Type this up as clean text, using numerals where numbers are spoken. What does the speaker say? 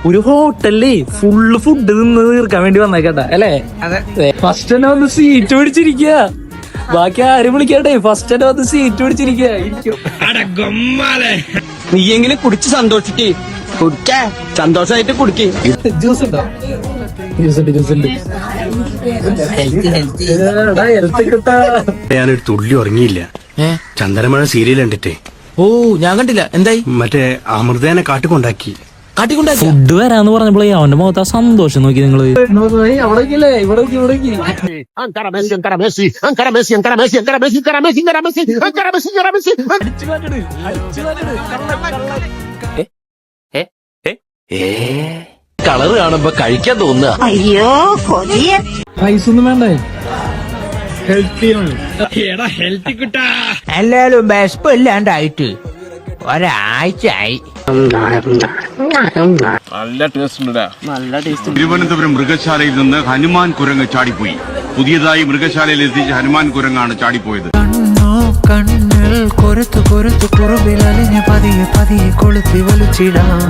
ഒരു ഹോട്ടലില് full food നിന്ന് തീർക്കാൻ വേണ്ടി വന്നേക്കട്ടെ അല്ലേ? ഫസ്റ്റ് തന്നെ വന്ന് സീറ്റ് പിടിച്ചിരിക്കുക, ബാക്കി ആരും വിളിക്കട്ടെ. ഫസ്റ്റ് തന്നെ വന്ന് സീറ്റ് പിടിച്ചിരിക്കുക. നീ എങ്ങനെ കുടിച്ച് സന്തോഷിക്ക്, കുടിക്ക സന്തോഷമായിട്ട് കുടിക്ക്. ജ്യൂസ് ഉണ്ടോ? ഞാനൊരു തുള്ളി ഉറങ്ങിയില്ല. ചന്ദനമഴ സീരിയൽ കണ്ടിട്ടേ. ഓ, ഞാൻ കണ്ടില്ല. എന്തായി? മറ്റേ അമൃതേനെ കാട്ടിക്കൊണ്ടാക്കി. ഫുഡ് വരാന്ന് പറഞ്ഞപ്പോഴേ അവന്റെ മുഖത്ത് ആ സന്തോഷം നോക്കി നിങ്ങള്. കളറ് കാണുമ്പോ കഴിക്കാൻ തോന്നുക. അയ്യോ കൊതിയ പൈസ ഒന്നും വേണ്ടേ? എല്ലാരും വിശപ്പില്ലാണ്ടായിട്ട് ഒരാഴ്ചയായി. തിരുവനന്തപുരം മൃഗശാലയിൽ നിന്ന് ഹനുമാൻ കുരങ്ങ് ചാടിപ്പോയി. പുതിയതായി മൃഗശാലയിൽ എത്തിച്ച ഹനുമാൻ കുരങ്ങാണ് ചാടിപ്പോയത്. കണ്ണിൽ കൊരുത്തു കൊരുത്തു കുറുമ്പിൽ അലിഞ്ഞ് പതിയെ പതിയെ കൊളുത്തി വലിച്ചിടാം.